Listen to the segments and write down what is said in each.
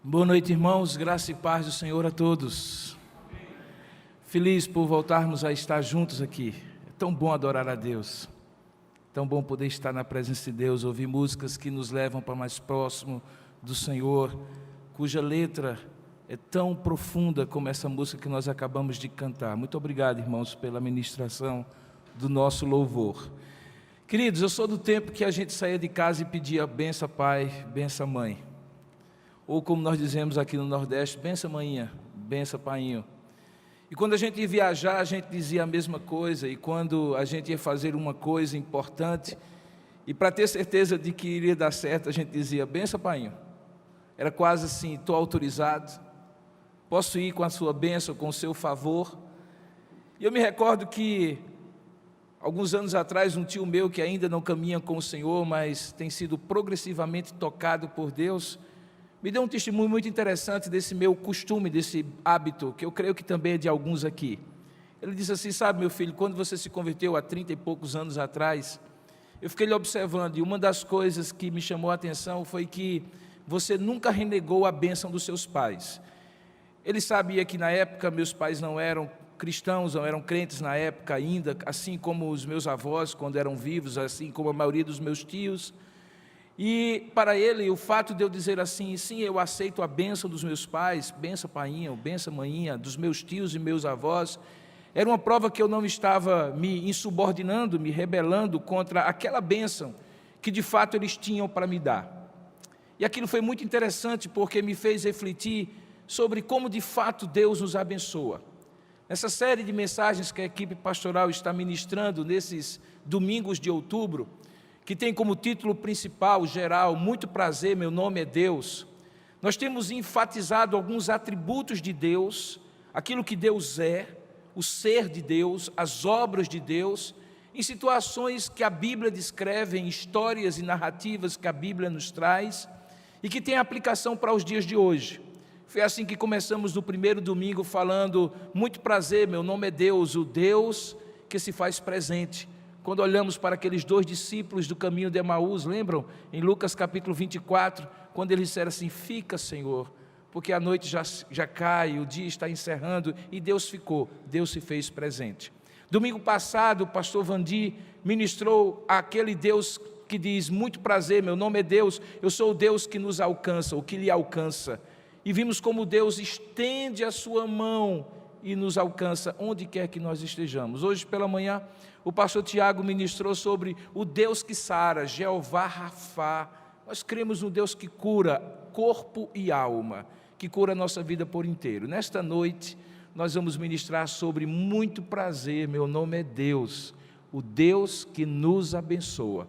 Boa noite, irmãos, graça e paz do Senhor a todos. Feliz por voltarmos a estar juntos aqui. É tão bom adorar a Deus, tão bom poder estar na presença de Deus, ouvir músicas que nos levam para mais próximo do Senhor, cuja letra é tão profunda como essa música que nós acabamos de cantar. Muito obrigado, irmãos, pela ministração do nosso louvor. Queridos, eu sou do tempo que a gente saía de casa e pedia benção pai, benção mãe. Ou como nós dizemos aqui no Nordeste, benção manhinha, benção painho. E quando a gente ia viajar, a gente dizia a mesma coisa. E quando a gente ia fazer uma coisa importante, e para ter certeza de que iria dar certo, a gente dizia, benção painho. Era quase assim, estou autorizado, posso ir com a sua bênção, com o seu favor. E eu me recordo que, alguns anos atrás, um tio meu que ainda não caminha com o Senhor, mas tem sido progressivamente tocado por Deus, me deu um testemunho muito interessante desse meu costume, desse hábito, que eu creio que também é de alguns aqui. Ele disse assim, sabe meu filho, quando você se converteu há 30 e poucos anos atrás, eu fiquei lhe observando, e uma das coisas que me chamou a atenção foi que você nunca renegou a bênção dos seus pais. Ele sabia que na época meus pais não eram cristãos, não eram crentes na época ainda, assim como os meus avós quando eram vivos, assim como a maioria dos meus tios. E para ele, o fato de eu dizer assim, sim, eu aceito a bênção dos meus pais, benção painha, benção manhinha, dos meus tios e meus avós, era uma prova que eu não estava me insubordinando, me rebelando contra aquela bênção que de fato eles tinham para me dar. E aquilo foi muito interessante porque me fez refletir sobre como de fato Deus nos abençoa. Nessa série de mensagens que a equipe pastoral está ministrando nesses domingos de outubro, que tem como título principal, geral, muito prazer, meu nome é Deus, nós temos enfatizado alguns atributos de Deus, aquilo que Deus é, o ser de Deus, as obras de Deus, em situações que a Bíblia descreve, em histórias e narrativas que a Bíblia nos traz, e que tem aplicação para os dias de hoje. Foi assim que começamos no primeiro domingo falando, muito prazer, meu nome é Deus, o Deus que se faz presente. Quando olhamos para aqueles dois discípulos do caminho de Emaús, lembram? Em Lucas capítulo 24, quando eles disseram assim, fica Senhor, porque a noite já cai, o dia está encerrando, e Deus ficou, Deus se fez presente. Domingo passado, o pastor Vandi ministrou aquele Deus que diz, muito prazer, meu nome é Deus, eu sou o Deus que nos alcança, o que lhe alcança. E vimos como Deus estende a sua mão e nos alcança onde quer que nós estejamos. Hoje pela manhã, o pastor Tiago ministrou sobre o Deus que sara, Jeová Rafá. Nós cremos no Deus que cura corpo e alma, que cura a nossa vida por inteiro. Nesta noite, nós vamos ministrar sobre muito prazer, meu nome é Deus, o Deus que nos abençoa.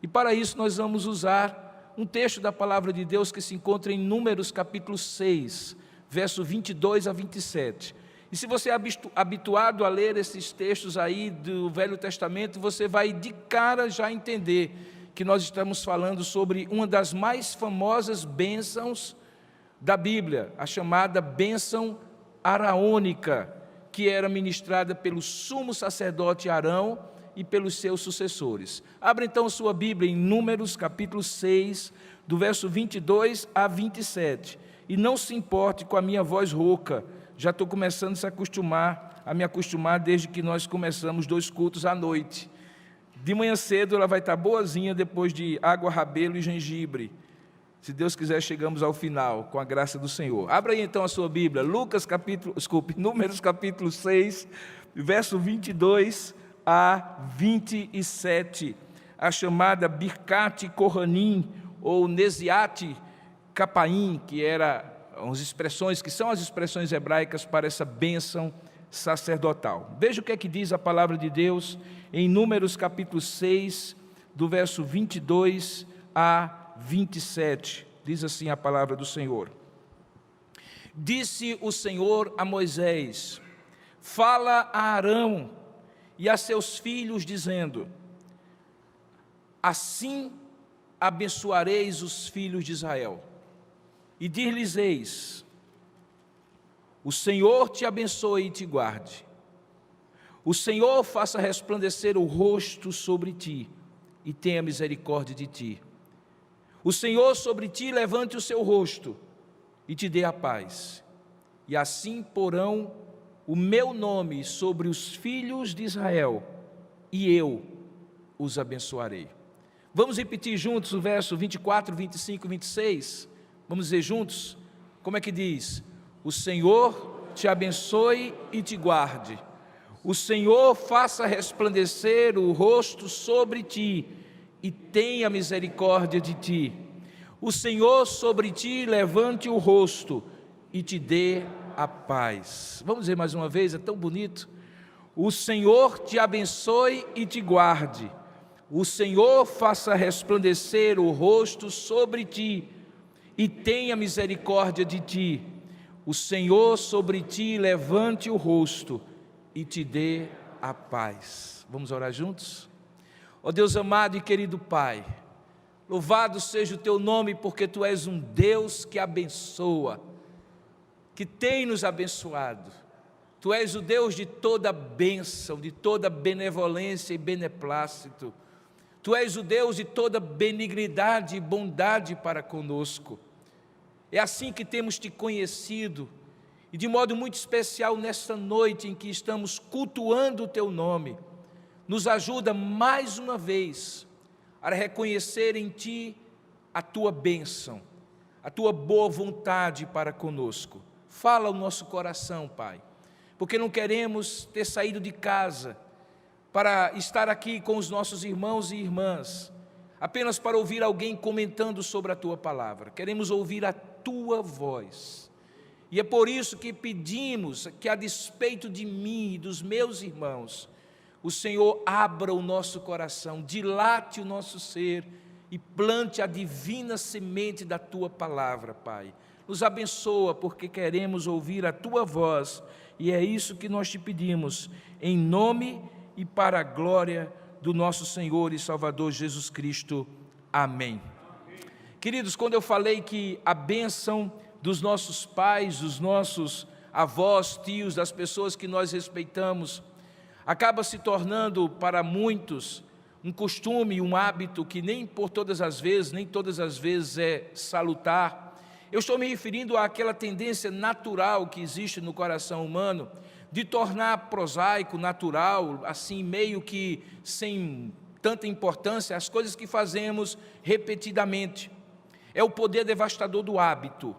E para isso nós vamos usar um texto da palavra de Deus que se encontra em Números capítulo 6, verso 22 a 27. E se você é habituado a ler esses textos aí do Velho Testamento, você vai de cara já entender que nós estamos falando sobre uma das mais famosas bênçãos da Bíblia, a chamada bênção araônica, que era ministrada pelo sumo sacerdote Arão e pelos seus sucessores. Abra então sua Bíblia em Números capítulo 6, do verso 22 a 27. E não se importe com a minha voz rouca, já estou começando a me acostumar desde que nós começamos 2 cultos à noite. De manhã cedo ela vai estar boazinha depois de água, rabelo e gengibre. Se Deus quiser, chegamos ao final, com a graça do Senhor. Abra aí então a sua Bíblia, Números capítulo 6, verso 22 a 27. A chamada Birkat Kohanim, ou Nesiat Capaim, que era as expressões que são as expressões hebraicas para essa bênção sacerdotal. Veja o que é que diz a palavra de Deus em Números capítulo 6, do verso 22 a 27. Diz assim a palavra do Senhor. Disse o Senhor a Moisés, fala a Arão e a seus filhos, dizendo, assim abençoareis os filhos de Israel. E dir-lhes-eis, o Senhor te abençoe e te guarde. O Senhor faça resplandecer o rosto sobre ti e tenha misericórdia de ti. O Senhor sobre ti levante o seu rosto e te dê a paz. E assim porão o meu nome sobre os filhos de Israel, e eu os abençoarei. Vamos repetir juntos o verso 24, 25 e 26? Vamos dizer juntos? Como é que diz? O Senhor te abençoe e te guarde. O Senhor faça resplandecer o rosto sobre ti e tenha misericórdia de ti. O Senhor sobre ti levante o rosto e te dê a paz. Vamos dizer mais uma vez, é tão bonito. O Senhor te abençoe e te guarde. O Senhor faça resplandecer o rosto sobre ti e tenha misericórdia de ti. O Senhor sobre ti levante o rosto e te dê a paz. Vamos orar juntos? Ó Deus amado e querido Pai, louvado seja o teu nome, porque tu és um Deus que abençoa, que tem nos abençoado. Tu és o Deus de toda bênção, de toda benevolência e beneplácito. Tu és o Deus de toda benignidade e bondade para conosco. É assim que temos te conhecido, e de modo muito especial nesta noite em que estamos cultuando o teu nome, nos ajuda mais uma vez a reconhecer em ti a tua bênção, a tua boa vontade para conosco. Fala o nosso coração, Pai, porque não queremos ter saído de casa para estar aqui com os nossos irmãos e irmãs, apenas para ouvir alguém comentando sobre a tua palavra. Queremos ouvir a tua voz. E é por isso que pedimos que, a despeito de mim e dos meus irmãos, o Senhor abra o nosso coração, dilate o nosso ser e plante a divina semente da tua palavra, Pai. Nos abençoa, porque queremos ouvir a tua voz, e é isso que nós te pedimos, em nome e para a glória do nosso Senhor e Salvador Jesus Cristo. Amém. Queridos, quando eu falei que a bênção dos nossos pais, dos nossos avós, tios, das pessoas que nós respeitamos, acaba se tornando para muitos um costume, um hábito que nem todas as vezes é salutar. Eu estou me referindo àquela tendência natural que existe no coração humano de tornar prosaico, natural, assim meio que sem tanta importância, as coisas que fazemos repetidamente. É o poder devastador do hábito,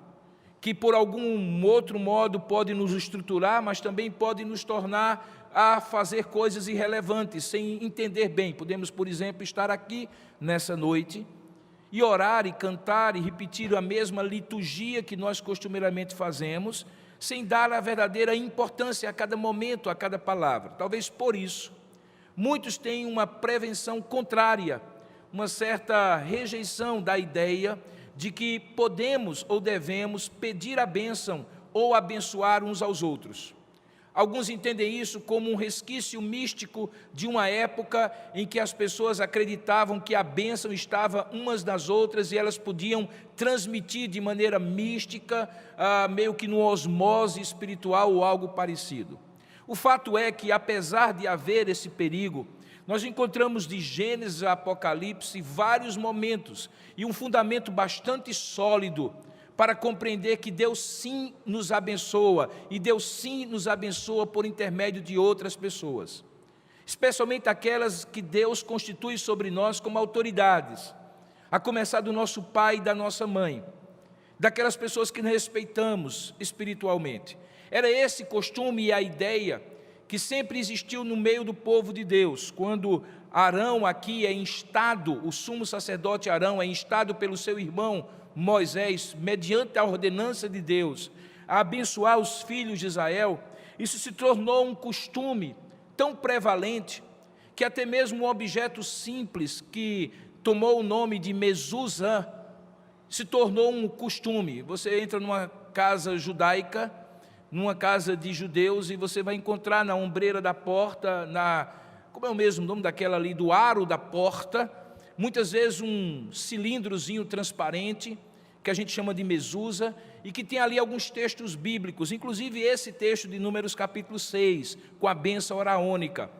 que por algum outro modo pode nos estruturar, mas também pode nos tornar a fazer coisas irrelevantes, sem entender bem. Podemos, por exemplo, estar aqui nessa noite e orar e cantar e repetir a mesma liturgia que nós costumeiramente fazemos, sem dar a verdadeira importância a cada momento, a cada palavra. Talvez por isso, muitos têm uma prevenção contrária, uma certa rejeição da ideia de que podemos ou devemos pedir a bênção ou abençoar uns aos outros. Alguns entendem isso como um resquício místico de uma época em que as pessoas acreditavam que a bênção estava umas nas outras e elas podiam transmitir de maneira mística, meio que no osmose espiritual ou algo parecido. O fato é que, apesar de haver esse perigo, nós encontramos de Gênesis a Apocalipse vários momentos e um fundamento bastante sólido para compreender que Deus sim nos abençoa, e Deus sim nos abençoa por intermédio de outras pessoas, especialmente aquelas que Deus constitui sobre nós como autoridades, a começar do nosso pai e da nossa mãe, daquelas pessoas que respeitamos espiritualmente. Era esse costume e a ideia que sempre existiu no meio do povo de Deus, quando Arão aqui é instado, o sumo sacerdote Arão é instado pelo seu irmão Moisés, mediante a ordenança de Deus, a abençoar os filhos de Israel. Isso se tornou um costume tão prevalente que até mesmo um objeto simples que tomou o nome de mezuzá se tornou um costume. Você entra numa casa judaica, numa casa de judeus, e você vai encontrar na ombreira da porta, como é o mesmo nome daquela ali, do aro da porta, muitas vezes um cilindrozinho transparente, que a gente chama de mezuzá, e que tem ali alguns textos bíblicos, inclusive esse texto de Números capítulo 6, com a bênção araônica.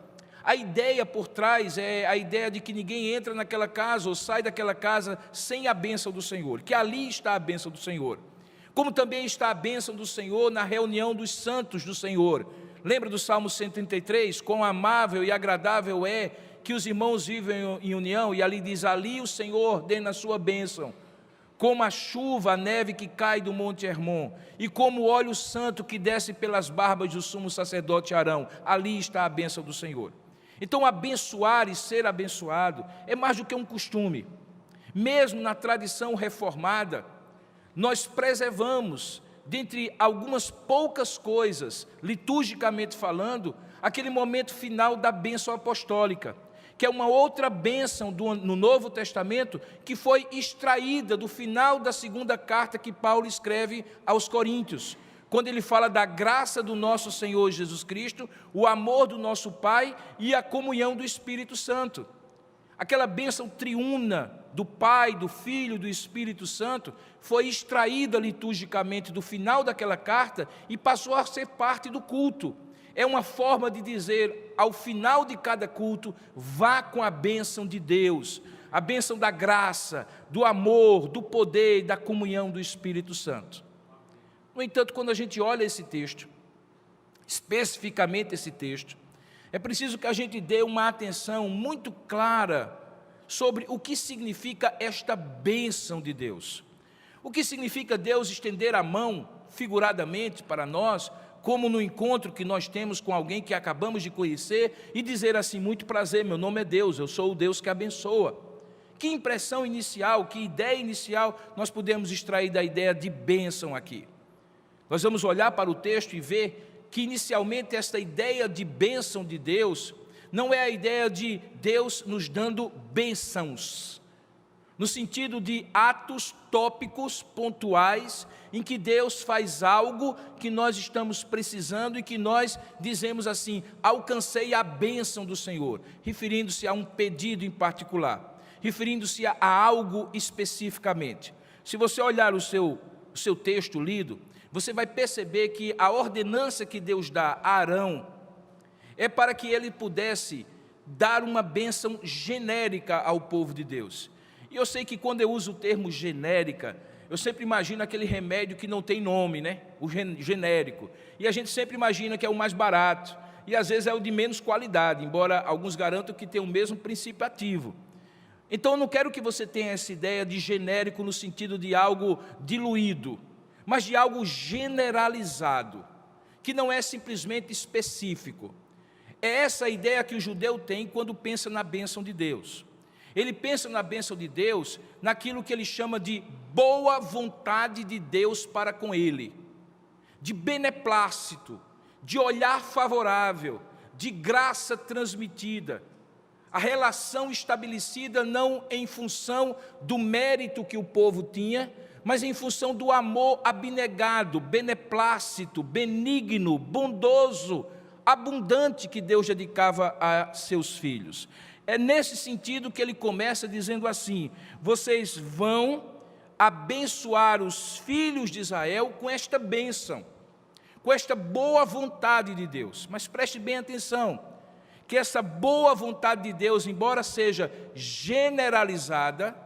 A ideia por trás é a ideia de que ninguém entra naquela casa ou sai daquela casa sem a bênção do Senhor, que ali está a bênção do Senhor. Como também está a bênção do Senhor na reunião dos santos do Senhor. Lembra do Salmo 133? Quão amável e agradável é que os irmãos vivem em união, e ali diz, ali o Senhor ordena a sua bênção, como a chuva, a neve que cai do monte Hermon, e como o óleo santo que desce pelas barbas do sumo sacerdote Arão, ali está a bênção do Senhor. Então, abençoar e ser abençoado é mais do que um costume. Mesmo na tradição reformada, nós preservamos, dentre algumas poucas coisas, liturgicamente falando, aquele momento final da bênção apostólica, que é uma outra bênção no Novo Testamento, que foi extraída do final da segunda carta que Paulo escreve aos Coríntios, quando ele fala da graça do nosso Senhor Jesus Cristo, o amor do nosso Pai e a comunhão do Espírito Santo. Aquela bênção triuna do Pai, do Filho e do Espírito Santo foi extraída liturgicamente do final daquela carta e passou a ser parte do culto. É uma forma de dizer, ao final de cada culto, vá com a bênção de Deus, a bênção da graça, do amor, do poder e da comunhão do Espírito Santo. No entanto, quando a gente olha esse texto, especificamente esse texto, é preciso que a gente dê uma atenção muito clara sobre o que significa esta bênção de Deus. O que significa Deus estender a mão, figuradamente, para nós, como no encontro que nós temos com alguém que acabamos de conhecer, e dizer assim, muito prazer, meu nome é Deus, eu sou o Deus que abençoa. Que impressão inicial, que ideia inicial nós podemos extrair da ideia de bênção aqui? Nós vamos olhar para o texto e ver que inicialmente esta ideia de bênção de Deus não é a ideia de Deus nos dando bênçãos, no sentido de atos tópicos pontuais, em que Deus faz algo que nós estamos precisando e que nós dizemos assim, alcancei a bênção do Senhor, referindo-se a um pedido em particular, referindo-se a algo especificamente. Se você olhar o seu texto lido, você vai perceber que a ordenança que Deus dá a Arão é para que ele pudesse dar uma bênção genérica ao povo de Deus. E eu sei que quando eu uso o termo genérica, eu sempre imagino aquele remédio que não tem nome, né? O genérico. E a gente sempre imagina que é o mais barato. E às vezes é o de menos qualidade, embora alguns garantam que tem o mesmo princípio ativo. Então eu não quero que você tenha essa ideia de genérico no sentido de algo diluído, mas de algo generalizado, que não é simplesmente específico. É essa a ideia que o judeu tem quando pensa na bênção de Deus. Ele pensa na bênção de Deus, naquilo que ele chama de boa vontade de Deus para com ele, de beneplácito, de olhar favorável, de graça transmitida, a relação estabelecida não em função do mérito que o povo tinha, mas em função do amor abnegado, beneplácito, benigno, bondoso, abundante que Deus dedicava a seus filhos. É nesse sentido que ele começa dizendo assim, vocês vão abençoar os filhos de Israel com esta bênção, com esta boa vontade de Deus. Mas preste bem atenção, que essa boa vontade de Deus, embora seja generalizada,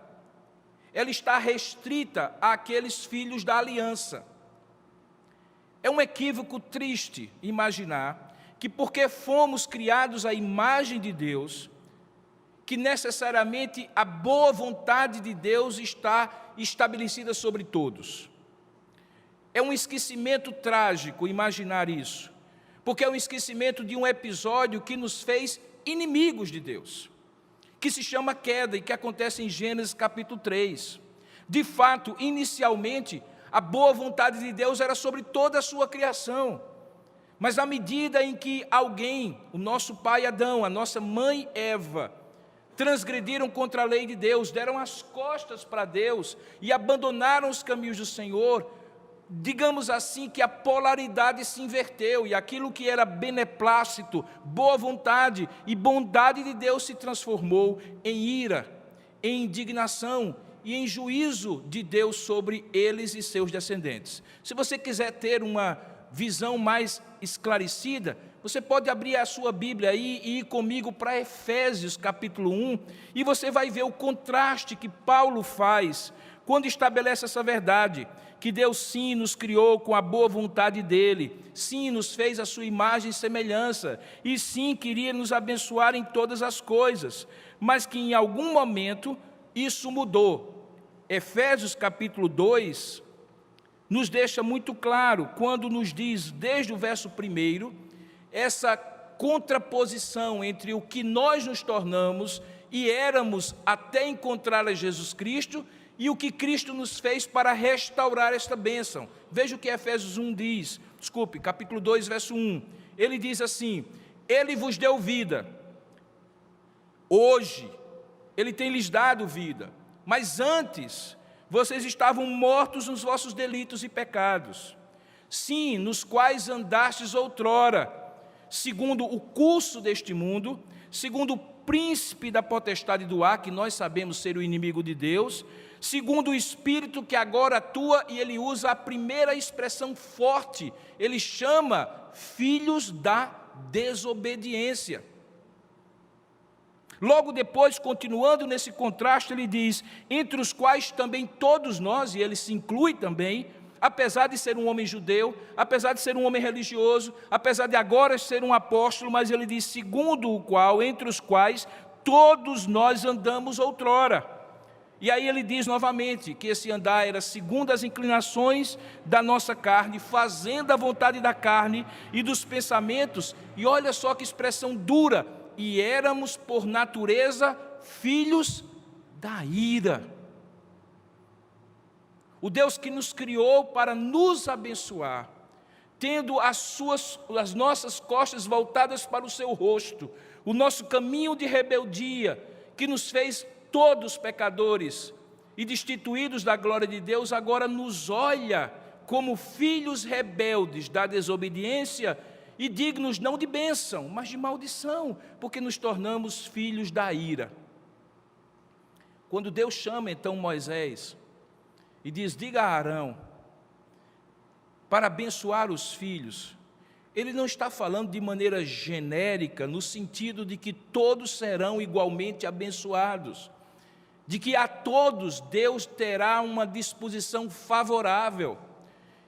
ela está restrita àqueles filhos da aliança. É um equívoco triste imaginar que porque fomos criados à imagem de Deus, que necessariamente a boa vontade de Deus está estabelecida sobre todos. É um esquecimento trágico imaginar isso, porque é um esquecimento de um episódio que nos fez inimigos de Deus, que se chama queda e que acontece em Gênesis capítulo 3. De fato, inicialmente, a boa vontade de Deus era sobre toda a sua criação, mas à medida em que alguém, o nosso pai Adão, a nossa mãe Eva, transgrediram contra a lei de Deus, deram as costas para Deus e abandonaram os caminhos do Senhor, digamos assim que a polaridade se inverteu e aquilo que era beneplácito, boa vontade e bondade de Deus se transformou em ira, em indignação e em juízo de Deus sobre eles e seus descendentes. Se você quiser ter uma visão mais esclarecida, você pode abrir a sua Bíblia aí e ir comigo para Efésios capítulo 1, e você vai ver o contraste que Paulo faz quando estabelece essa verdade, que Deus sim nos criou com a boa vontade dEle, sim nos fez a sua imagem e semelhança, e sim queria nos abençoar em todas as coisas, mas que em algum momento isso mudou. Efésios capítulo 2 nos deixa muito claro, quando nos diz, desde o verso 1, essa contraposição entre o que nós nos tornamos e éramos até encontrar a Jesus Cristo, e o que Cristo nos fez para restaurar esta bênção. Veja o que Efésios 1 diz, capítulo 2, verso 1. Ele diz assim: Ele vos deu vida. Hoje, Ele tem lhes dado vida. Mas antes, vocês estavam mortos nos vossos delitos e pecados. Sim, nos quais andastes outrora, segundo o curso deste mundo, segundo o príncipe da potestade do ar, que nós sabemos ser o inimigo de Deus, segundo o Espírito que agora atua, e ele usa a primeira expressão forte, ele chama filhos da desobediência. Logo depois, continuando nesse contraste, ele diz, entre os quais também todos nós, e ele se inclui também, apesar de ser um homem judeu, apesar de ser um homem religioso, apesar de agora ser um apóstolo, mas ele diz, segundo o qual, entre os quais, todos nós andamos outrora. E aí ele diz novamente que esse andar era segundo as inclinações da nossa carne, fazendo a vontade da carne e dos pensamentos, e olha só que expressão dura, e éramos por natureza filhos da ira. O Deus que nos criou para nos abençoar, tendo as nossas costas voltadas para o seu rosto, o nosso caminho de rebeldia, que nos fez todos pecadores e destituídos da glória de Deus, agora nos olha como filhos rebeldes da desobediência e dignos não de bênção, mas de maldição, porque nos tornamos filhos da ira. Quando Deus chama então Moisés e diz, diga a Arão, para abençoar os filhos, ele não está falando de maneira genérica, no sentido de que todos serão igualmente abençoados, de que a todos Deus terá uma disposição favorável,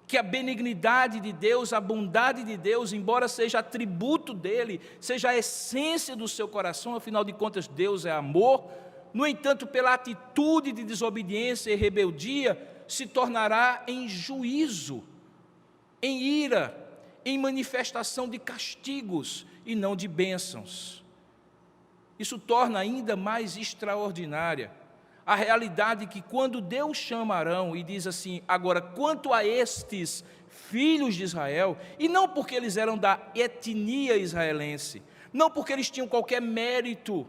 que a benignidade de Deus, a bondade de Deus, embora seja atributo dele, seja a essência do seu coração, afinal de contas Deus é amor, no entanto, pela atitude de desobediência e rebeldia, se tornará em juízo, em ira, em manifestação de castigos e não de bênçãos. Isso torna ainda mais extraordinária a realidade que quando Deus chama Arão e diz assim, agora quanto a estes filhos de Israel, e não porque eles eram da etnia israelense, não porque eles tinham qualquer mérito,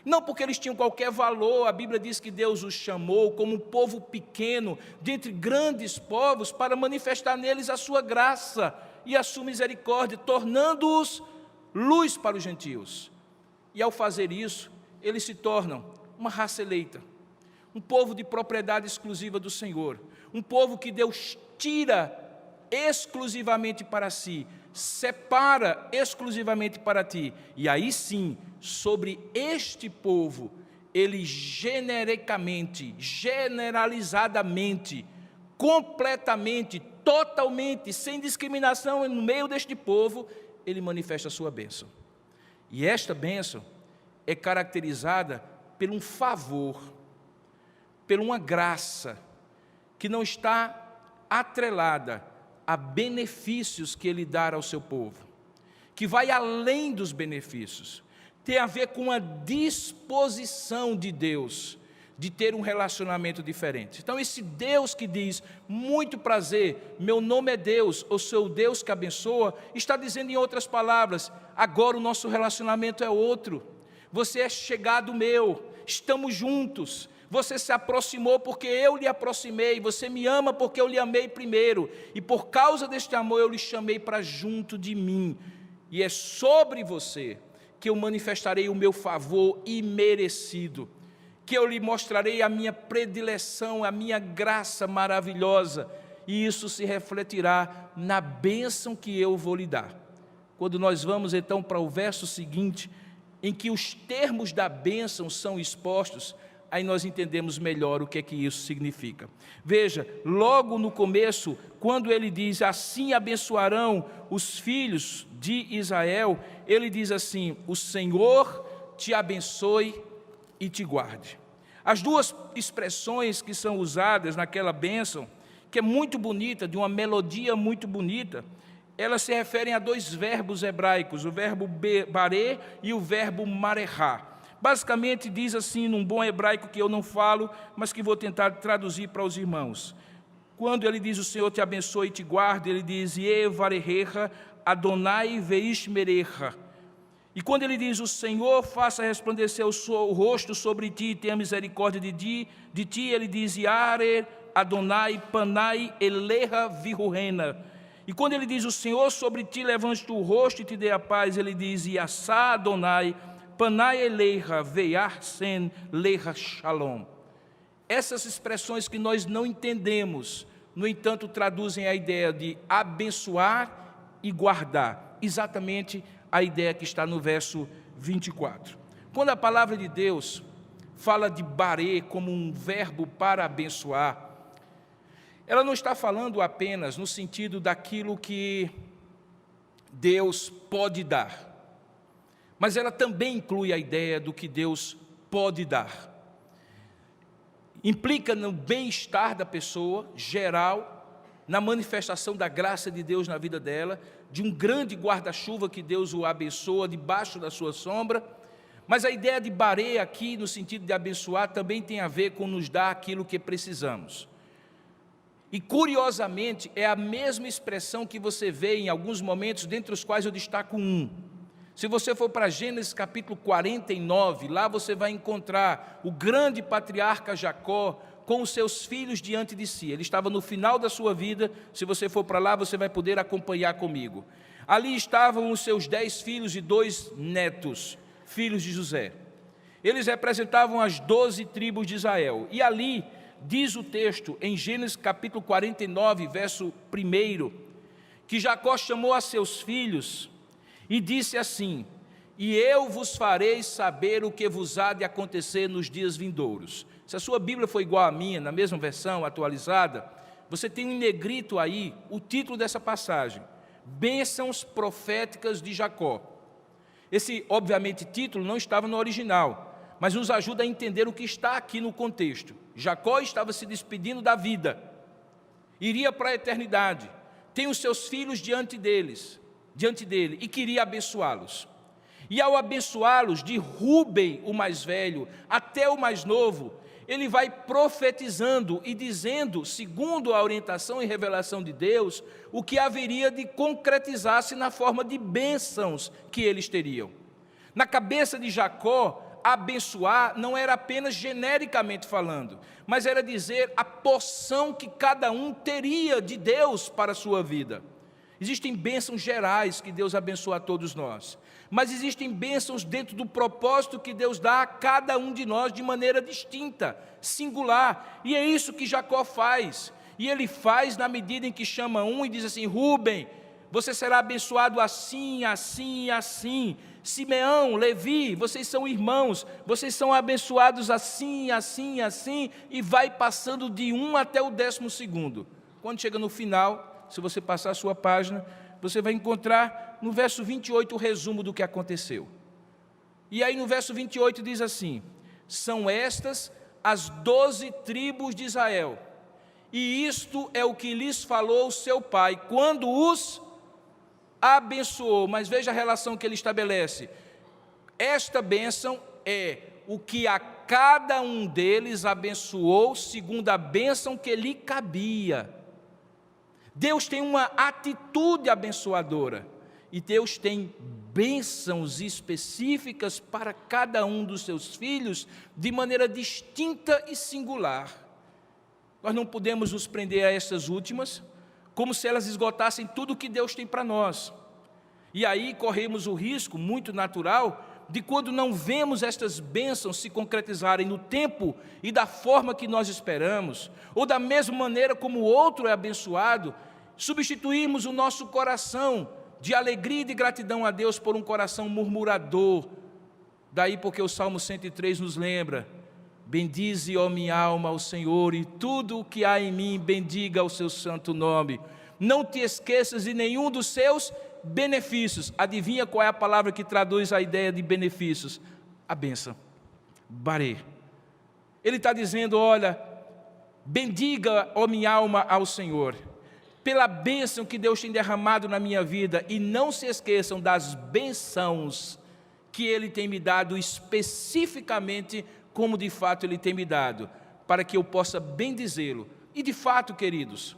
não porque eles tinham qualquer valor, a Bíblia diz que Deus os chamou como um povo pequeno, dentre grandes povos, para manifestar neles a sua graça e a sua misericórdia, tornando-os luz para os gentios. E ao fazer isso, eles se tornam uma raça eleita, um povo de propriedade exclusiva do Senhor, um povo que Deus tira exclusivamente para si, separa exclusivamente para ti, e aí sim, sobre este povo, ele genericamente, generalizadamente, completamente, totalmente, sem discriminação no meio deste povo, ele manifesta a sua bênção. E esta bênção é caracterizada por um favor, por uma graça, que não está atrelada a benefícios que ele dá ao seu povo, que vai além dos benefícios, tem a ver com a disposição de Deus de ter um relacionamento diferente. Então esse Deus que diz, muito prazer, meu nome é Deus, ou sou o Deus que abençoa, está dizendo em outras palavras, agora o nosso relacionamento é outro, você é chegado meu, estamos juntos, você se aproximou porque eu lhe aproximei, você me ama porque eu lhe amei primeiro, e por causa deste amor eu lhe chamei para junto de mim, e é sobre você que eu manifestarei o meu favor imerecido, que eu lhe mostrarei a minha predileção, a minha graça maravilhosa, e isso se refletirá na bênção que eu vou lhe dar. Quando nós vamos então para o verso seguinte, em que os termos da bênção são expostos, aí nós entendemos melhor o que é que isso significa. Veja, logo no começo, quando ele diz, assim abençoarão os filhos de Israel, ele diz assim, o Senhor te abençoe e te guarde. As duas expressões que são usadas naquela bênção, que é muito bonita, de uma melodia muito bonita, elas se referem a dois verbos hebraicos, o verbo barê e o verbo marehá. Basicamente diz assim, num bom hebraico que eu não falo, mas que vou tentar traduzir para os irmãos. Quando ele diz, o Senhor te abençoe e te guarde, ele diz, Yevarehecha Adonai veishmerecha. E quando ele diz, o Senhor faça resplandecer o rosto sobre ti e tenha misericórdia de ti, ele diz, Yare Adonai panai eleha virruhena. E quando ele diz, o Senhor sobre ti levante o rosto e te dê a paz, ele diz, Yassá Adonai panai eleha veiar sen leha shalom. Essas expressões que nós não entendemos, no entanto, traduzem a ideia de abençoar e guardar, exatamente a ideia que está no verso 24. Quando a palavra de Deus fala de barê como um verbo para abençoar, ela não está falando apenas no sentido daquilo que Deus pode dar, mas ela também inclui a ideia do que Deus pode dar. Implica no bem-estar da pessoa, geral, na manifestação da graça de Deus na vida dela, de um grande guarda-chuva que Deus o abençoa debaixo da sua sombra, mas a ideia de barê aqui, no sentido de abençoar, também tem a ver com nos dar aquilo que precisamos. E curiosamente, é a mesma expressão que você vê em alguns momentos, dentre os quais eu destaco um. Se você for para Gênesis capítulo 49, lá você vai encontrar o grande patriarca Jacó com os seus filhos diante de si. Ele estava no final da sua vida, se você for para lá você vai poder acompanhar comigo. Ali estavam os seus 10 filhos e 2 netos, filhos de José. Eles representavam as 12 tribos de Israel. E ali, diz o texto, em Gênesis capítulo 49, verso 1, que Jacó chamou a seus filhos e disse assim, e eu vos farei saber o que vos há de acontecer nos dias vindouros. Se a sua Bíblia for igual à minha, na mesma versão atualizada, você tem em negrito aí o título dessa passagem, Bênçãos proféticas de Jacó. Esse, obviamente, título não estava no original, mas nos ajuda a entender o que está aqui no contexto. Jacó estava se despedindo da vida, iria para a eternidade, tem os seus filhos diante dele, e queria abençoá-los. E ao abençoá-los, de Rúben, o mais velho, até o mais novo, ele vai profetizando e dizendo, segundo a orientação e revelação de Deus, o que haveria de concretizar-se na forma de bênçãos que eles teriam. Na cabeça de Jacó, abençoar não era apenas genericamente falando, mas era dizer a porção que cada um teria de Deus para a sua vida. Existem bênçãos gerais que Deus abençoa a todos nós, mas existem bênçãos dentro do propósito que Deus dá a cada um de nós de maneira distinta, singular, e é isso que Jacó faz, e ele faz na medida em que chama um e diz assim, Rúben, você será abençoado assim, assim e assim, Simeão, Levi, vocês são irmãos, vocês são abençoados assim, assim, assim, e vai passando de 1 até o 12º, quando chega no final, se você passar a sua página, você vai encontrar no verso 28 o resumo do que aconteceu. E aí no verso 28 diz assim, são estas as 12 tribos de Israel, e isto é o que lhes falou seu pai, quando os abençoou. Mas veja a relação que ele estabelece, esta bênção é o que a cada um deles abençoou, segundo a bênção que lhe cabia. Deus tem uma atitude abençoadora, e Deus tem bênçãos específicas para cada um dos seus filhos, de maneira distinta e singular. Nós não podemos nos prender a essas últimas, como se elas esgotassem tudo o que Deus tem para nós. E aí corremos o risco, muito natural, de quando não vemos estas bênçãos se concretizarem no tempo e da forma que nós esperamos, ou da mesma maneira como o outro é abençoado, substituirmos o nosso coração de alegria e de gratidão a Deus por um coração murmurador. Daí porque o Salmo 103 nos lembra, Bendize, ó minha alma, ao Senhor, e tudo o que há em mim, bendiga o seu santo nome. Não te esqueças de nenhum dos seus benefícios. Adivinha qual é a palavra que traduz a ideia de benefícios? A bênção. Barê. Ele está dizendo, olha, bendiga, ó minha alma, ao Senhor, pela bênção que Deus tem derramado na minha vida, e não se esqueçam das bênçãos que Ele tem me dado especificamente, como de fato Ele tem me dado, para que eu possa bendizê-lo. E de fato, queridos,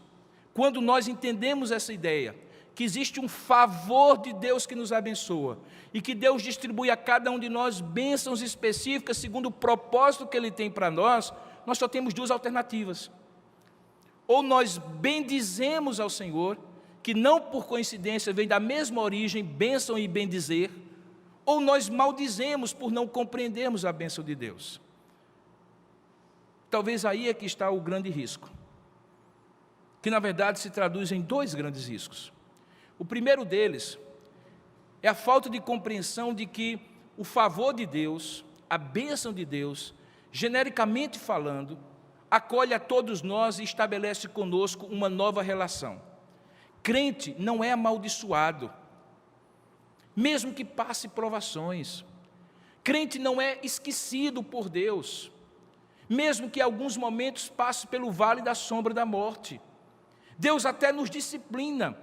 quando nós entendemos essa ideia, que existe um favor de Deus que nos abençoa, e que Deus distribui a cada um de nós bênçãos específicas, segundo o propósito que Ele tem para nós só temos duas alternativas. Ou nós bendizemos ao Senhor, que não por coincidência vem da mesma origem, bênção e bendizer, ou nós maldizemos por não compreendermos a bênção de Deus. Talvez aí é que está o grande risco, que na verdade se traduz em dois grandes riscos. O primeiro deles é a falta de compreensão de que o favor de Deus, a bênção de Deus, genericamente falando, acolhe a todos nós e estabelece conosco uma nova relação. Crente não é amaldiçoado, mesmo que passe provações. Crente não é esquecido por Deus, mesmo que em alguns momentos passe pelo vale da sombra da morte. Deus até nos disciplina,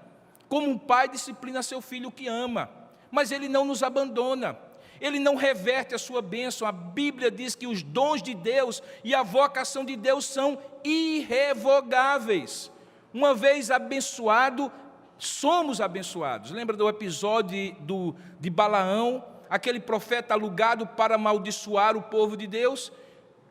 como um pai disciplina seu filho que ama, mas Ele não nos abandona. Ele não reverte a sua bênção. A Bíblia diz que os dons de Deus e a vocação de Deus são irrevogáveis. Uma vez abençoado, somos abençoados. Lembra do episódio de Balaão, aquele profeta alugado para amaldiçoar o povo de Deus?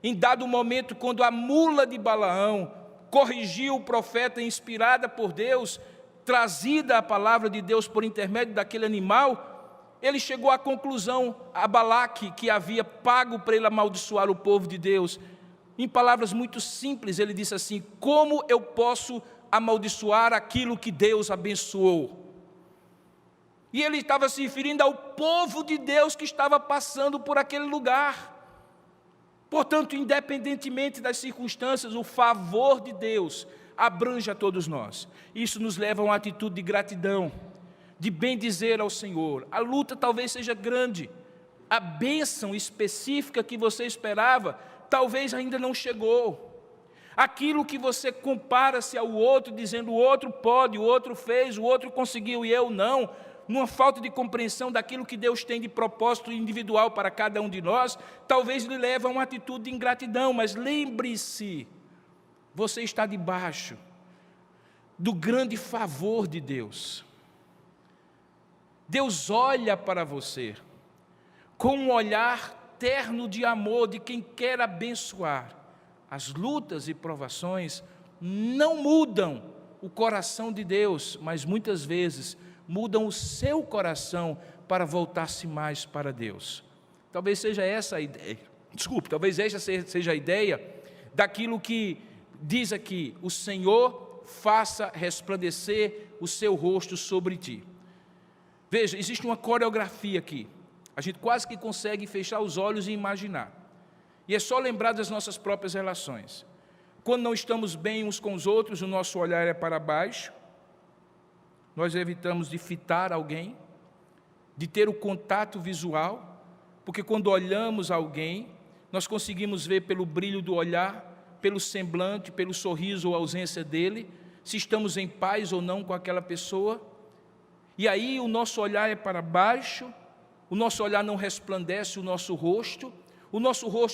Em dado momento, quando a mula de Balaão corrigiu o profeta inspirada por Deus, trazida a palavra de Deus por intermédio daquele animal, ele chegou à conclusão, a Balaque, que havia pago para ele amaldiçoar o povo de Deus. Em palavras muito simples, ele disse assim: como eu posso amaldiçoar aquilo que Deus abençoou? E ele estava se referindo ao povo de Deus que estava passando por aquele lugar. Portanto, independentemente das circunstâncias, o favor de Deus abrange a todos nós. Isso nos leva a uma atitude de gratidão, de bendizer ao Senhor. A luta talvez seja grande, a bênção específica que você esperava talvez ainda não chegou. Aquilo que você compara-se ao outro, dizendo o outro pode, o outro fez, o outro conseguiu e eu não, numa falta de compreensão daquilo que Deus tem de propósito individual para cada um de nós, talvez lhe leve a uma atitude de ingratidão. Mas lembre-se, você está debaixo do grande favor de Deus. Deus olha para você com um olhar terno de amor de quem quer abençoar. As lutas e provações não mudam o coração de Deus, mas muitas vezes mudam o seu coração para voltar-se mais para Deus. Talvez seja essa a ideia, talvez essa seja a ideia daquilo que diz aqui: o Senhor faça resplandecer o seu rosto sobre ti. Veja, existe uma coreografia aqui. A gente quase que consegue fechar os olhos e imaginar. E é só lembrar das nossas próprias relações. Quando não estamos bem uns com os outros, o nosso olhar é para baixo. Nós evitamos de fitar alguém, de ter o contato visual, porque quando olhamos alguém, nós conseguimos ver pelo brilho do olhar, pelo semblante, pelo sorriso ou ausência dele, se estamos em paz ou não com aquela pessoa. E aí o nosso olhar é para baixo, o nosso olhar não resplandece o nosso rosto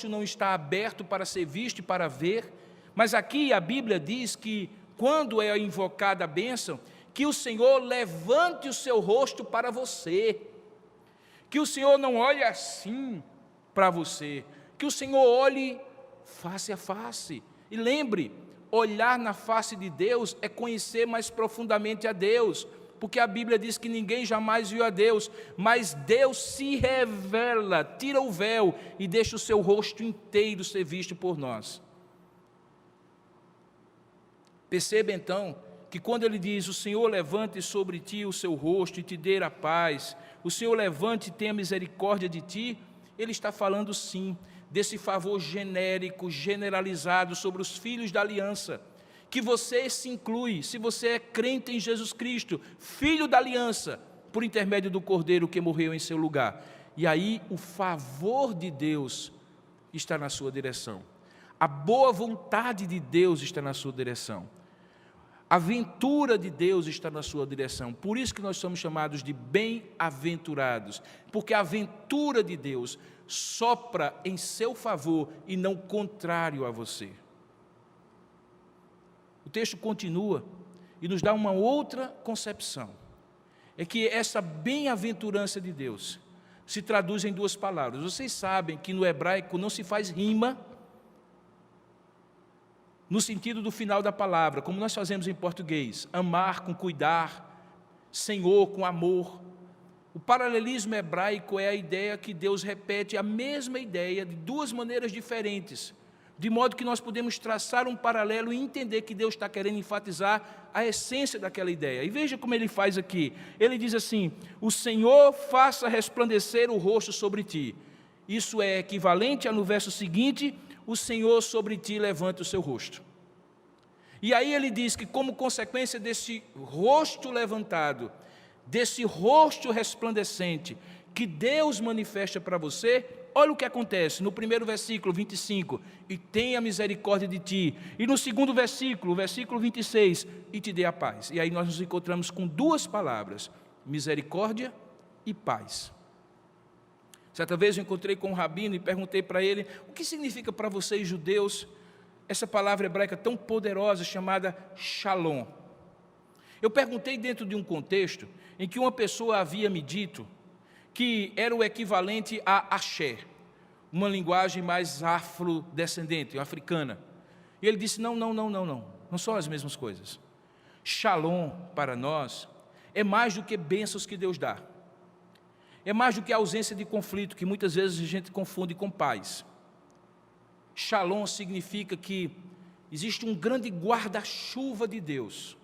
não está aberto para ser visto e para ver. Mas aqui a Bíblia diz que quando é invocada a bênção, que o Senhor levante o seu rosto para você, que o Senhor não olhe assim para você, que o Senhor olhe face a face. E lembre, olhar na face de Deus é conhecer mais profundamente a Deus, porque a Bíblia diz que ninguém jamais viu a Deus, mas Deus se revela, tira o véu e deixa o seu rosto inteiro ser visto por nós. Perceba então que quando ele diz: o Senhor levante sobre ti o seu rosto e te dê a paz, o Senhor levante e tenha misericórdia de ti, ele está falando sim desse favor genérico, generalizado sobre os filhos da aliança, que você se inclui, se você é crente em Jesus Cristo, filho da aliança, por intermédio do Cordeiro que morreu em seu lugar. E aí o favor de Deus está na sua direção. A boa vontade de Deus está na sua direção. A ventura de Deus está na sua direção. Por isso que nós somos chamados de bem-aventurados, porque a ventura de Deus sopra em seu favor e não contrário a você. O texto continua e nos dá uma outra concepção. É que essa bem-aventurança de Deus se traduz em duas palavras. Vocês sabem que no hebraico não se faz rima no sentido do final da palavra, como nós fazemos em português, amar com cuidar, Senhor com amor. O paralelismo hebraico é a ideia que Deus repete a mesma ideia de duas maneiras diferentes, de modo que nós podemos traçar um paralelo e entender que Deus está querendo enfatizar a essência daquela ideia. E veja como ele faz aqui. Ele diz assim: o Senhor faça resplandecer o rosto sobre ti. Isso é equivalente a no verso seguinte: o Senhor sobre ti levanta o seu rosto. E aí ele diz que, como consequência desse rosto levantado, desse rosto resplandecente, que Deus manifesta para você, olha o que acontece no primeiro versículo 25, e tenha misericórdia de ti. E no segundo versículo, versículo 26, e te dê a paz. E aí nós nos encontramos com duas palavras: misericórdia e paz. Certa vez eu encontrei com um rabino e perguntei para ele: o que significa para vocês judeus essa palavra hebraica tão poderosa chamada shalom? Eu perguntei dentro de um contexto em que uma pessoa havia me dito que era o equivalente a axé, uma linguagem mais afrodescendente, africana. E ele disse: não são as mesmas coisas. Shalom para nós é mais do que bênçãos que Deus dá. É mais do que a ausência de conflito, que muitas vezes a gente confunde com paz. Shalom significa que existe um grande guarda-chuva de Deus,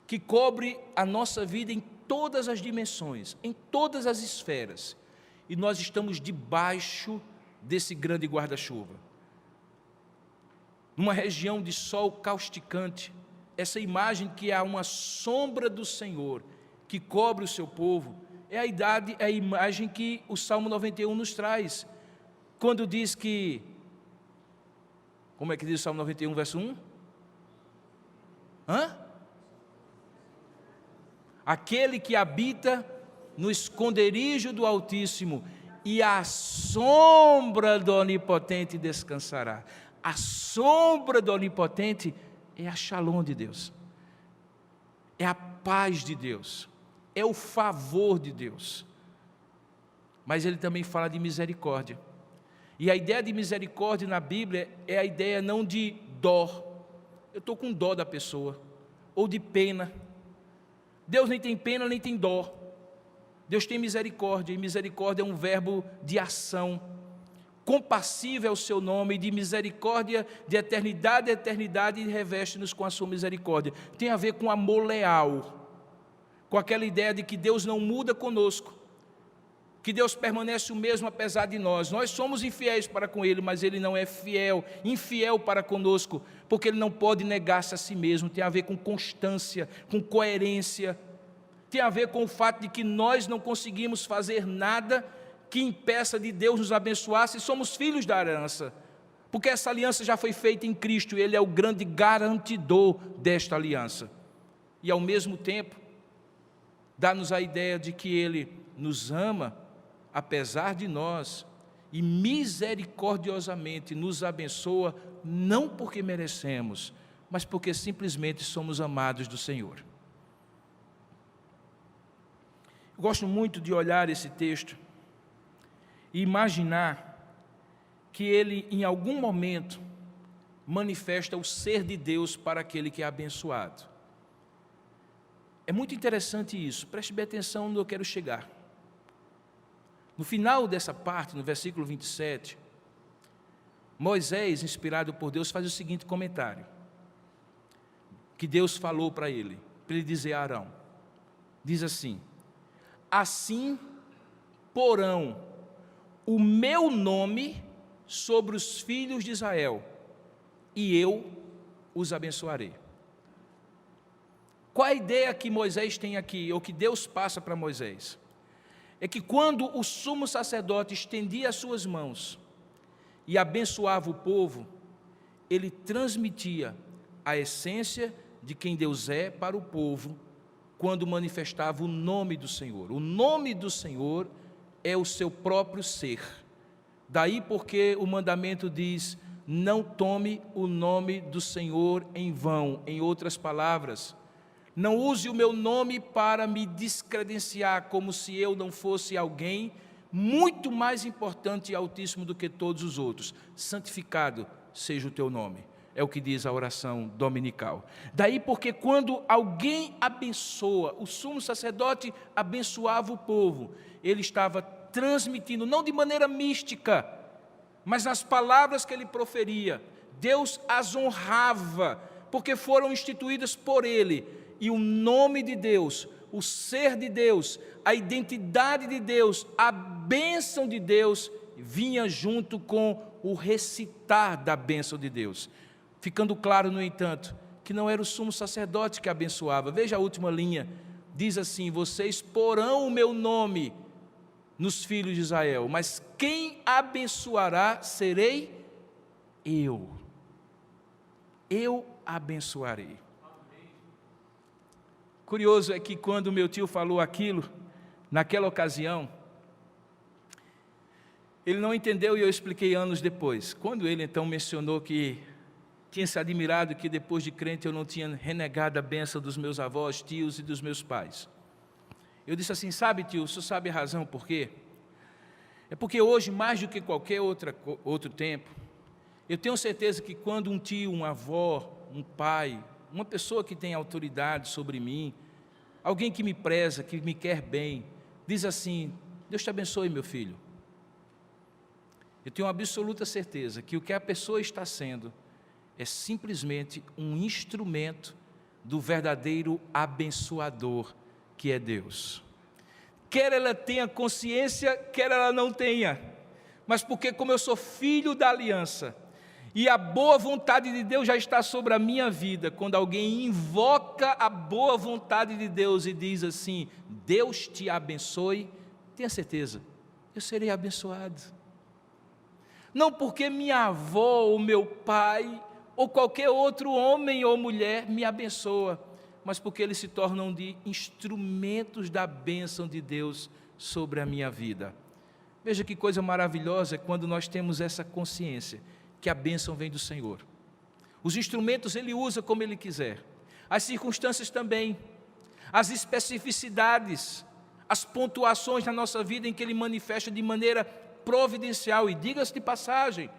que cobre a nossa vida em todas as dimensões, em todas as esferas, e nós estamos debaixo desse grande guarda-chuva. Numa região de sol causticante, essa imagem que há uma sombra do Senhor que cobre o seu povo, é a imagem que o Salmo 91 nos traz, quando diz que, como é que diz o Salmo 91, verso 1? Aquele que habita no esconderijo do Altíssimo e a sombra do Onipotente descansará. A sombra do Onipotente é a shalom de Deus, é a paz de Deus, é o favor de Deus. Mas ele também fala de misericórdia. E a ideia de misericórdia na Bíblia é a ideia não de dó. Eu estou com dó da pessoa, ou de pena. Deus nem tem pena, nem tem dó. Deus tem misericórdia, e misericórdia é um verbo de ação. Compassivo é o seu nome, e de misericórdia, de eternidade a eternidade, e reveste-nos com a sua misericórdia. Tem a ver com amor leal, com aquela ideia de que Deus não muda conosco, que Deus permanece o mesmo apesar de nós. Nós somos infiéis para com Ele, mas Ele não é infiel para conosco, porque Ele não pode negar-se a si mesmo. Tem a ver com constância, com coerência, tem a ver com o fato de que nós não conseguimos fazer nada que impeça de Deus nos abençoar se somos filhos da aliança, porque essa aliança já foi feita em Cristo, e Ele é o grande garantidor desta aliança. E ao mesmo tempo, dá-nos a ideia de que Ele nos ama apesar de nós, e misericordiosamente nos abençoa, não porque merecemos, mas porque simplesmente somos amados do Senhor. Eu gosto muito de olhar esse texto e imaginar que ele, em algum momento, manifesta o ser de Deus para aquele que é abençoado. É muito interessante isso, preste bem atenção onde eu quero chegar. No final dessa parte, no versículo 27, Moisés, inspirado por Deus, faz o seguinte comentário, que Deus falou para ele dizer a Arão, diz assim: assim porão o meu nome sobre os filhos de Israel, e eu os abençoarei. Qual a ideia que Moisés tem aqui, ou que Deus passa para Moisés? É que quando o sumo sacerdote estendia as suas mãos e abençoava o povo, ele transmitia a essência de quem Deus é para o povo, quando manifestava o nome do Senhor. O nome do Senhor é o seu próprio ser. Daí porque o mandamento diz: não tome o nome do Senhor em vão. Em outras palavras, não use o meu nome para me descredenciar, como se eu não fosse alguém muito mais importante e altíssimo do que todos os outros. Santificado seja o teu nome. É o que diz a oração dominical. Daí porque quando alguém abençoa, o sumo sacerdote abençoava o povo, ele estava transmitindo, não de maneira mística, mas nas palavras que ele proferia, Deus as honrava, porque foram instituídas por ele, e o nome de Deus, o ser de Deus, a identidade de Deus, a bênção de Deus, vinha junto com o recitar da bênção de Deus. Ficando claro, no entanto, que não era o sumo sacerdote que abençoava. Veja a última linha, diz assim: vocês porão o meu nome nos filhos de Israel, mas quem abençoará serei eu. Eu abençoarei. Curioso é que quando meu tio falou aquilo, naquela ocasião, ele não entendeu e eu expliquei anos depois. Quando ele então mencionou que tinha se admirado que depois de crente eu não tinha renegado a bênção dos meus avós, tios e dos meus pais. Eu disse assim: sabe, tio, o senhor sabe a razão por quê? É porque hoje, mais do que qualquer outro tempo, eu tenho certeza que quando um tio, uma avó, um pai, uma pessoa que tem autoridade sobre mim, alguém que me preza, que me quer bem, diz assim: Deus te abençoe, meu filho. Eu tenho absoluta certeza que o que a pessoa está sendo é simplesmente um instrumento do verdadeiro abençoador, que é Deus. Quer ela tenha consciência, quer ela não tenha, mas porque como eu sou filho da aliança, e a boa vontade de Deus já está sobre a minha vida, quando alguém invoca a boa vontade de Deus e diz assim: Deus te abençoe, tenha certeza, eu serei abençoado. Não porque minha avó ou meu pai ou qualquer outro homem ou mulher me abençoa, mas porque eles se tornam de instrumentos da bênção de Deus sobre a minha vida. Veja que coisa maravilhosa quando nós temos essa consciência que a bênção vem do Senhor. Os instrumentos Ele usa como Ele quiser, as circunstâncias também, as especificidades, as pontuações na nossa vida em que Ele manifesta de maneira providencial. E diga-se de passagem,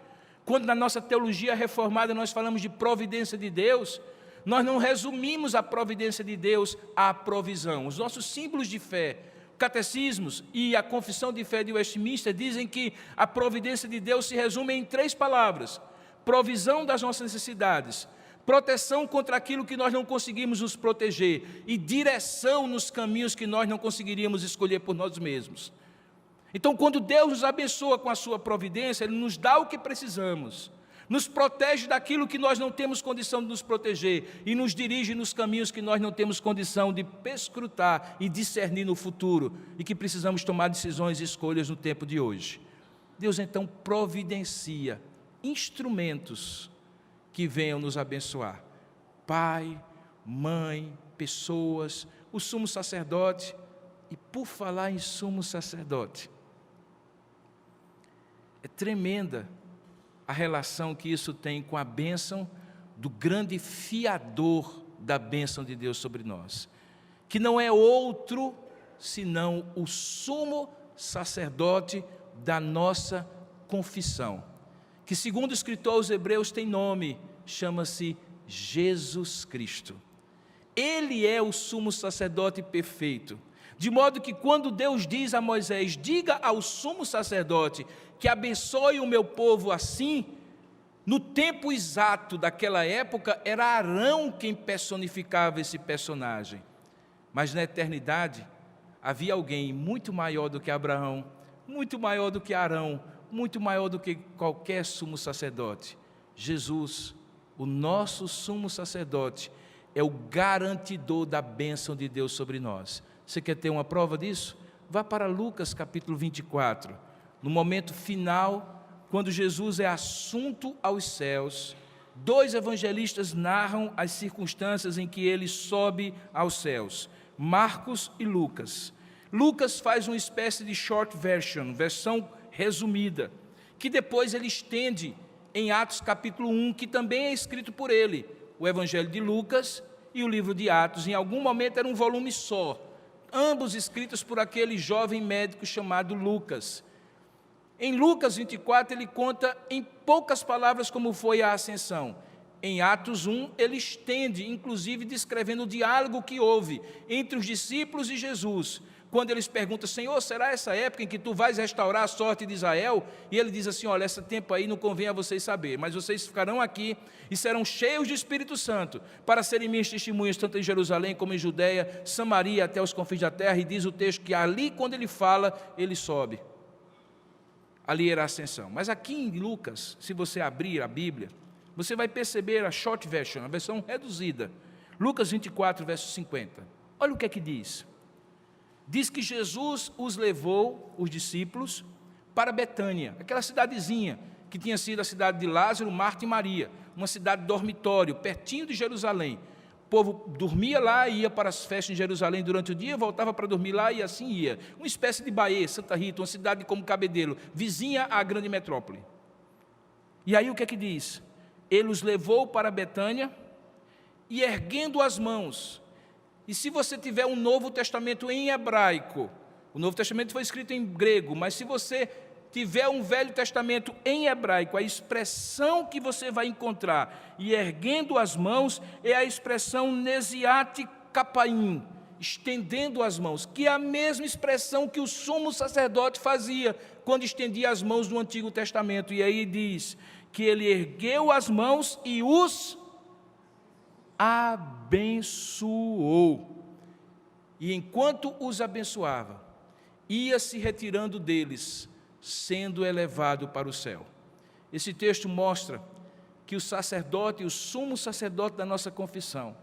quando na nossa teologia reformada nós falamos de providência de Deus, nós não resumimos a providência de Deus à provisão. Os nossos símbolos de fé, catecismos e a confissão de fé de Westminster dizem que a providência de Deus se resume em 3 palavras: provisão das nossas necessidades, proteção contra aquilo que nós não conseguimos nos proteger e direção nos caminhos que nós não conseguiríamos escolher por nós mesmos. Então, quando Deus nos abençoa com a sua providência, Ele nos dá o que precisamos, nos protege daquilo que nós não temos condição de nos proteger e nos dirige nos caminhos que nós não temos condição de perscrutar e discernir no futuro e que precisamos tomar decisões e escolhas no tempo de hoje. Deus então providencia instrumentos que venham nos abençoar: pai, mãe, pessoas, o sumo sacerdote. E por falar em sumo sacerdote, é tremenda a relação que isso tem com a bênção do grande fiador da bênção de Deus sobre nós, que não é outro senão o sumo sacerdote da nossa confissão, que segundo o escritor aos Hebreus tem nome, chama-se Jesus Cristo. Ele é o sumo sacerdote perfeito, de modo que quando Deus diz a Moisés: diga ao sumo sacerdote que abençoe o meu povo assim, no tempo exato daquela época era Arão quem personificava esse personagem, mas na eternidade havia alguém muito maior do que Abraão, muito maior do que Arão, muito maior do que qualquer sumo sacerdote. Jesus, o nosso sumo sacerdote, é o garantidor da bênção de Deus sobre nós. Você quer ter uma prova disso? Vá para Lucas capítulo 24, no momento final, quando Jesus é assunto aos céus. Dois evangelistas narram as circunstâncias em que ele sobe aos céus, Marcos e Lucas. Lucas faz uma espécie de short version, versão resumida, que depois ele estende em Atos capítulo 1, que também é escrito por ele. O Evangelho de Lucas e o livro de Atos, em algum momento era um volume só, ambos escritos por aquele jovem médico chamado Lucas. Em Lucas 24, ele conta em poucas palavras como foi a ascensão. Em Atos 1, ele estende, inclusive descrevendo o diálogo que houve entre os discípulos e Jesus, quando eles perguntam: Senhor, será essa época em que tu vais restaurar a sorte de Israel? E ele diz assim: olha, esse tempo aí não convém a vocês saber, mas vocês ficarão aqui e serão cheios de Espírito Santo, para serem minhas testemunhas, tanto em Jerusalém como em Judeia, Samaria, até os confins da terra. E diz o texto que ali, quando ele fala, ele sobe. Ali era a ascensão. Mas aqui em Lucas, se você abrir a Bíblia, você vai perceber a short version, a versão reduzida. Lucas 24, verso 50. Olha o que é que diz. Diz que Jesus os levou, os discípulos, para Betânia, aquela cidadezinha que tinha sido a cidade de Lázaro, Marta e Maria, uma cidade dormitório, pertinho de Jerusalém. O povo dormia lá, ia para as festas em Jerusalém durante o dia, voltava para dormir lá e assim ia. Uma espécie de Bahia, Santa Rita, uma cidade como Cabedelo, vizinha à grande metrópole. E aí o que é que diz? Ele os levou para Betânia e, erguendo as mãos. E se você tiver um Novo Testamento em hebraico, o Novo Testamento foi escrito em grego, mas se você tiver um Velho Testamento em hebraico, a expressão que você vai encontrar, e erguendo as mãos, é a expressão nesiat kapaim, estendendo as mãos, que é a mesma expressão que o sumo sacerdote fazia quando estendia as mãos no Antigo Testamento. E aí diz que ele ergueu as mãos e os abençoou. E enquanto os abençoava, ia se retirando deles, sendo elevado para o céu. Esse texto mostra que o sacerdote, o sumo sacerdote da nossa confissão,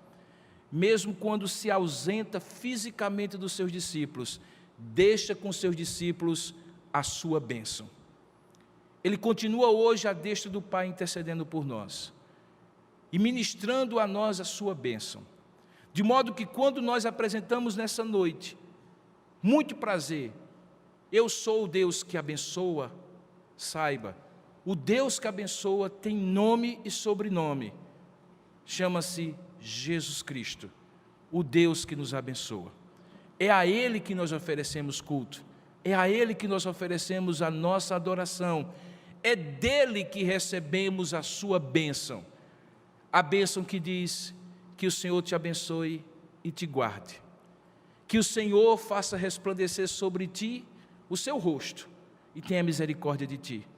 mesmo quando se ausenta fisicamente dos seus discípulos, deixa com seus discípulos a sua bênção. Ele continua hoje à destra do Pai intercedendo por nós e ministrando a nós a sua bênção, de modo que quando nós apresentamos nessa noite, muito prazer, eu sou o Deus que abençoa, saiba, o Deus que abençoa tem nome e sobrenome, chama-se Jesus Cristo, o Deus que nos abençoa. É a Ele que nós oferecemos culto, é a Ele que nós oferecemos a nossa adoração, é dele que recebemos a sua bênção, a bênção que diz que o Senhor te abençoe e te guarde, que o Senhor faça resplandecer sobre ti o seu rosto e tenha misericórdia de ti,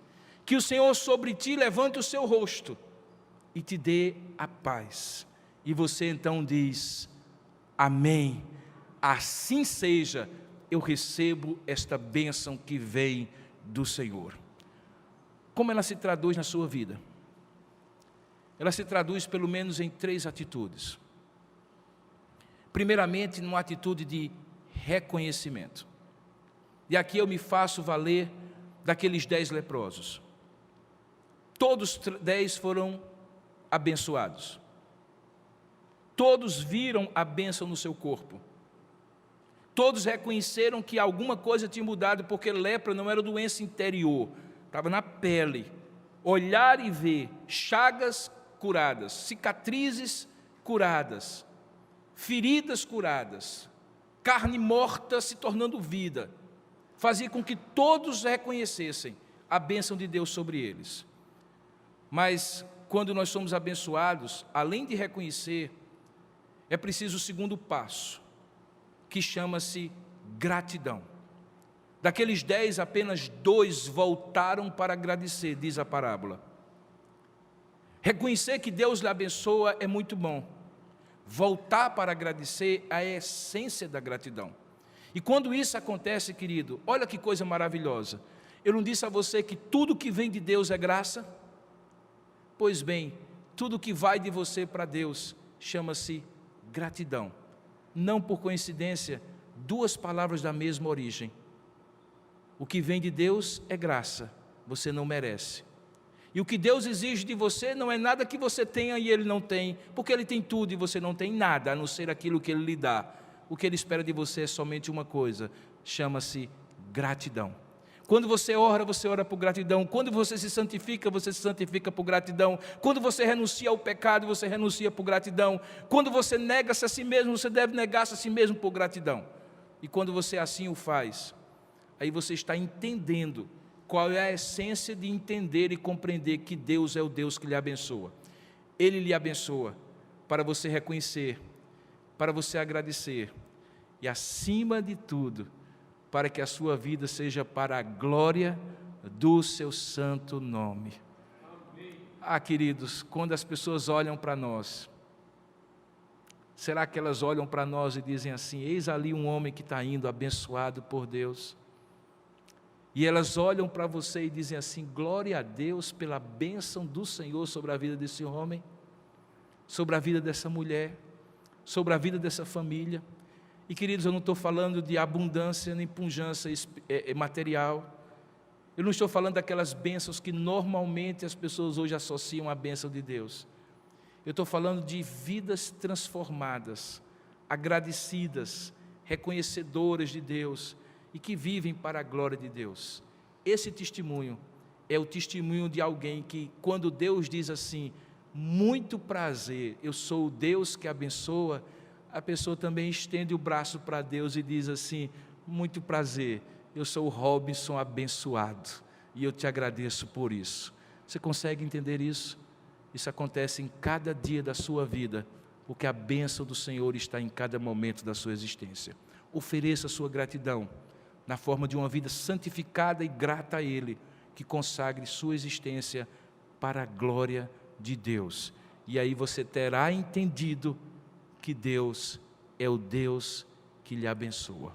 que o Senhor sobre ti levante o seu rosto e te dê a paz. E você então diz: amém, assim seja, eu recebo esta bênção que vem do Senhor. Como ela se traduz na sua vida? Ela se traduz pelo menos em 3 atitudes. Primeiramente, numa atitude de reconhecimento. E aqui eu me faço valer daqueles 10 leprosos. Todos 10 foram abençoados. Todos viram a bênção no seu corpo. Todos reconheceram que alguma coisa tinha mudado, porque lepra não era doença interior, estava na pele. Olhar e ver chagas curadas, cicatrizes curadas, feridas curadas, carne morta se tornando vida, fazia com que todos reconhecessem a bênção de Deus sobre eles. Mas quando nós somos abençoados, além de reconhecer, é preciso o segundo passo, que chama-se gratidão. Daqueles 10, apenas 2 voltaram para agradecer, diz a parábola. Reconhecer que Deus lhe abençoa é muito bom. Voltar para agradecer é a essência da gratidão. E quando isso acontece, querido, olha que coisa maravilhosa. Eu não disse a você que tudo que vem de Deus é graça? Pois bem, tudo que vai de você para Deus chama-se gratidão. Não por coincidência, duas palavras da mesma origem. O que vem de Deus é graça, você não merece. E o que Deus exige de você não é nada que você tenha e Ele não tem, porque Ele tem tudo e você não tem nada, a não ser aquilo que Ele lhe dá. O que Ele espera de você é somente uma coisa, chama-se gratidão. Quando você ora por gratidão. Quando você se santifica por gratidão. Quando você renuncia ao pecado, você renuncia por gratidão. Quando você nega-se a si mesmo, você deve negar-se a si mesmo por gratidão. E quando você assim o faz, aí você está entendendo qual é a essência de entender e compreender que Deus é o Deus que lhe abençoa. Ele lhe abençoa para você reconhecer, para você agradecer e, acima de tudo, para que a sua vida seja para a glória do seu santo nome. Ah, queridos, quando as pessoas olham para nós, será que elas olham para nós e dizem assim: eis ali um homem que está indo abençoado por Deus? E elas olham para você e dizem assim: glória a Deus pela bênção do Senhor sobre a vida desse homem, sobre a vida dessa mulher, sobre a vida dessa família. E, queridos, eu não estou falando de abundância nem pujança material. Eu não estou falando daquelas bênçãos que normalmente as pessoas hoje associam à bênção de Deus. Eu estou falando de vidas transformadas, agradecidas, reconhecedoras de Deus e que vivem para a glória de Deus. Esse testemunho é o testemunho de alguém que, quando Deus diz assim: muito prazer, eu sou o Deus que abençoa, a pessoa também estende o braço para Deus e diz assim: muito prazer, eu sou o Robinson abençoado, e eu te agradeço por isso. Você consegue entender isso? Isso acontece em cada dia da sua vida, porque a bênção do Senhor está em cada momento da sua existência. Ofereça a sua gratidão, na forma de uma vida santificada e grata a Ele, que consagre sua existência para a glória de Deus. E aí você terá entendido que Deus é o Deus que lhe abençoa.